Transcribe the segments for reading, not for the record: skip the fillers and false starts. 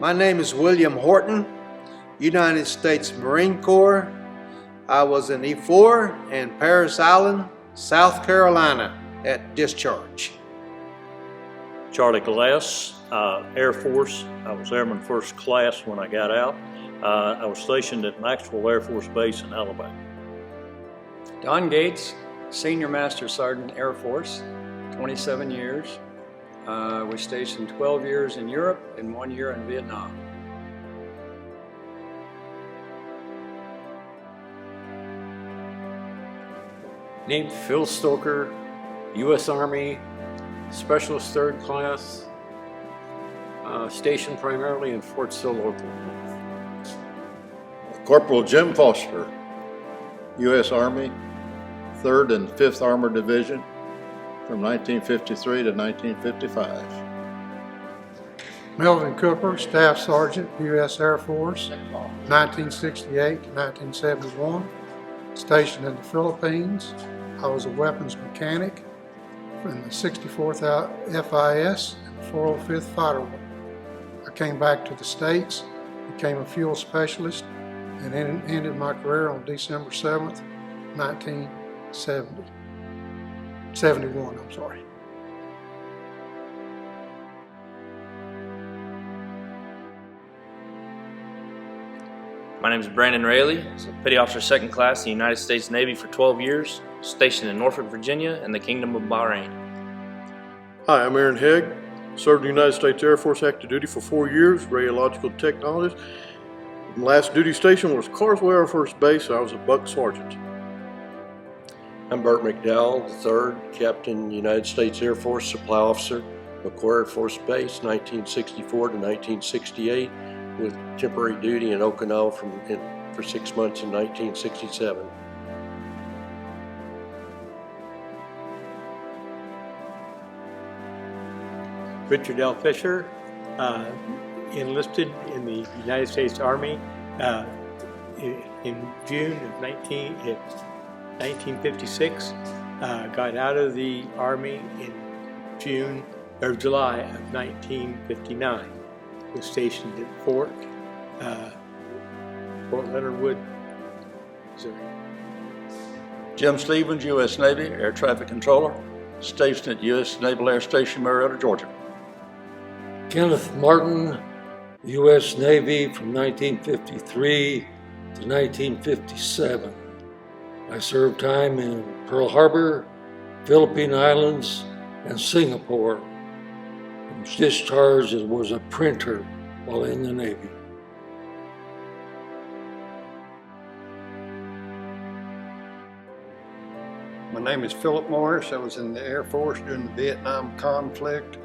My name is William Horton, United States Marine Corps. I was in E4 in Parris Island, South Carolina at discharge. Charlie Glass, Air Force. I was Airman First Class when I got out. I was stationed at Maxwell Air Force Base in Alabama. Don Gates, Senior Master Sergeant Air Force, 27 years. Was stationed 12 years in Europe and 1 year in Vietnam. Named Phil Stoker, U.S. Army, Specialist Third Class, stationed primarily in Fort Sill, Oklahoma. Corporal Jim Foster, U.S. Army, 3rd and 5th Armored Division, from 1953 to 1955. Melvin Cooper, Staff Sergeant, U.S. Air Force, 1968 to 1971. Stationed in the Philippines. I was a weapons mechanic in the 64th FIS and the 405th Fighter Wing. I came back to the States, became a fuel specialist, and ended my career on December 7th, 1971. I'm sorry. My name is Brandon Rayleigh. I was a Petty Officer Second Class in the United States Navy for 12 years, stationed in Norfolk, Virginia and the Kingdom of Bahrain. Hi, I'm Aaron Hegg. Served in the United States Air Force active duty for 4 years, radiological technologist. My last duty station was Carswell Air Force Base. I was a buck sergeant. I'm Burt McDowell, the 3rd Captain, United States Air Force Supply Officer, McCoy Air Force Base, 1964 to 1968, with temporary duty in Okinawa for 6 months in 1967. Richard L. Fisher, enlisted in the United States Army in June of 1956. Got out of the Army in July of 1959. Was stationed at Fort Leonard Wood, Missouri. Jim Stevens, U.S. Navy, Air Traffic Controller, stationed at U.S. Naval Air Station, Marietta, Georgia. Kenneth Martin, U.S. Navy from 1953 to 1957. I served time in Pearl Harbor, Philippine Islands, and Singapore. I was discharged as was a printer while in the Navy. My name is Philip Morris. I was in the Air Force during the Vietnam conflict,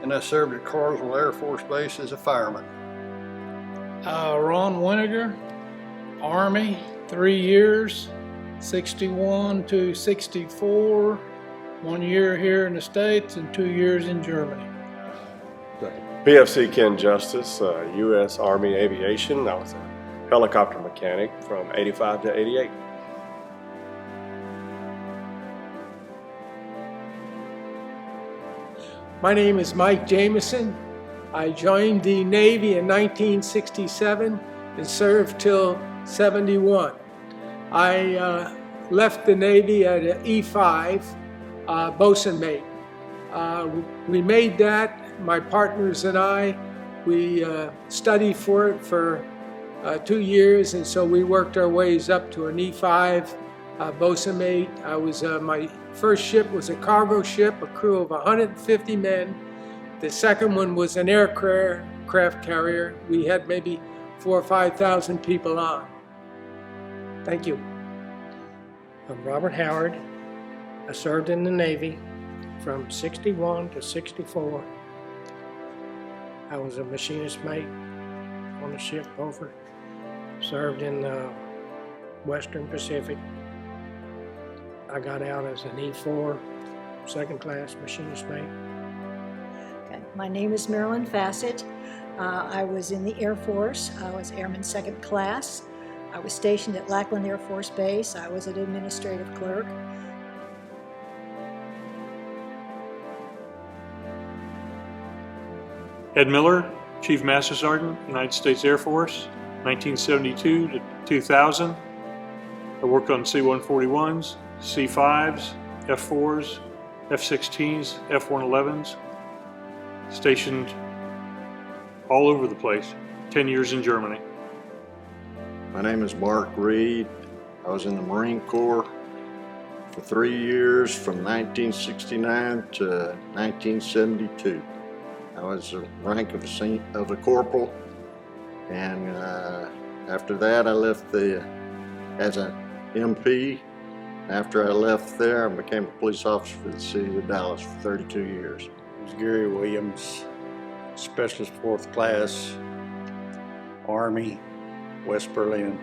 and I served at Carswell Air Force Base as a fireman. Ron Winiger, Army, 3 years, 61 to 64, 1 year here in the States and 2 years in Germany. PFC Ken Justice, U.S. Army Aviation. I was a helicopter mechanic from 85 to 88. My name is Mike Jameson. I joined the Navy in 1967 and served till 71. I left the Navy at an E5 bosun mate. We made that, my partners and I, we studied for it for 2 years, and so we worked our ways up to an E5 bosun mate. I was my first ship was a cargo ship, a crew of 150 men. The second one was an aircraft carrier. We had maybe 4,000 or 5,000 people on. Thank you. I'm Robert Howard. I served in the Navy from 61 to 64. I was a machinist mate on the ship over. Served in the Western Pacific. I got out as an E4 second class machinist mate. Okay. My name is Marilyn Fassett. I was in the Air Force. I was Airman Second Class. I was stationed at Lackland Air Force Base. I was an administrative clerk. Ed Miller, Chief Master Sergeant, United States Air Force, 1972 to 2000. I worked on C-141s, C-5s, F-4s, F-16s, F-111s, stationed all over the place, 10 years in Germany. My name is Mark Reed. I was in the Marine Corps for 3 years from 1969 to 1972. I was the rank of a corporal, and after that I left as an MP. After I left there, I became a police officer for the city of Dallas for 32 years. I was Gary Williams, Specialist 4th Class, Army, West Berlin.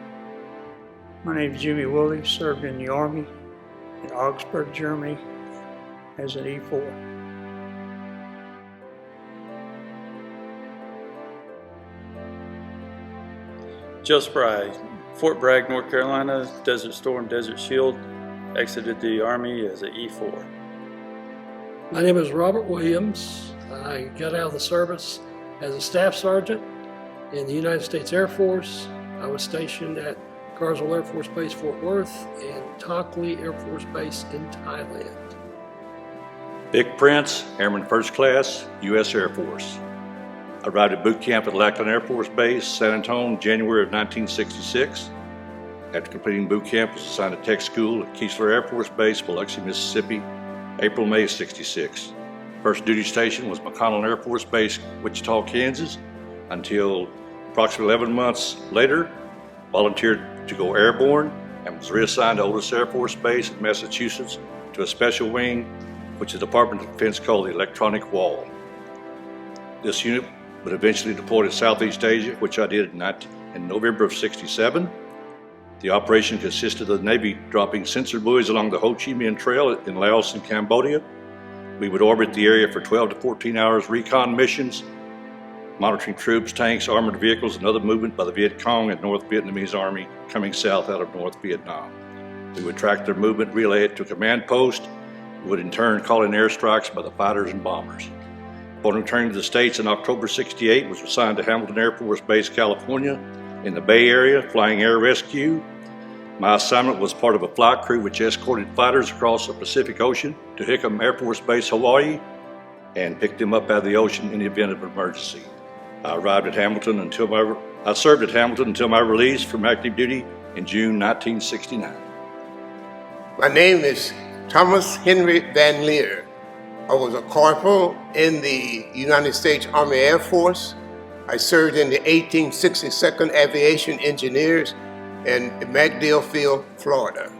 My name is Jimmy Woolley, served in the Army in Augsburg, Germany as an E4. Joe Spry, Fort Bragg, North Carolina, Desert Storm, Desert Shield, exited the Army as an E4. My name is Robert Williams. I got out of the service as a staff sergeant in the United States Air Force. I was stationed at Carswell Air Force Base, Fort Worth, and Tockley Air Force Base in Thailand. Vic Prince, Airman First Class, U.S. Air Force. Arrived at boot camp at Lackland Air Force Base, San Antonio, January of 1966. After completing boot camp, was assigned to tech school at Keesler Air Force Base, Biloxi, Mississippi, April-May of '66. First duty station was McConnell Air Force Base, Wichita, Kansas, until approximately 11 months later, volunteered to go airborne and was reassigned to Otis Air Force Base in Massachusetts to a special wing, which the Department of Defense called the Electronic Wall. This unit would eventually deploy to Southeast Asia, which I did in November of '67. The operation consisted of the Navy dropping sensor buoys along the Ho Chi Minh Trail in Laos and Cambodia. We would orbit the area for 12 to 14 hours recon missions, monitoring troops, tanks, armored vehicles, and other movement by the Viet Cong and North Vietnamese Army coming south out of North Vietnam. We would track their movement, relay it to a command post, and would in turn call in airstrikes by the fighters and bombers. Upon returning to the States in October '68, was assigned to Hamilton Air Force Base, California, in the Bay Area, flying air rescue. My assignment was part of a flight crew which escorted fighters across the Pacific Ocean to Hickam Air Force Base, Hawaii, and picked them up out of the ocean in the event of an emergency. I served at Hamilton until my release from active duty in June 1969. My name is Thomas Henry Van Leer. I was a corporal in the United States Army Air Force. I served in the 1862nd Aviation Engineers in MacDill Field, Florida.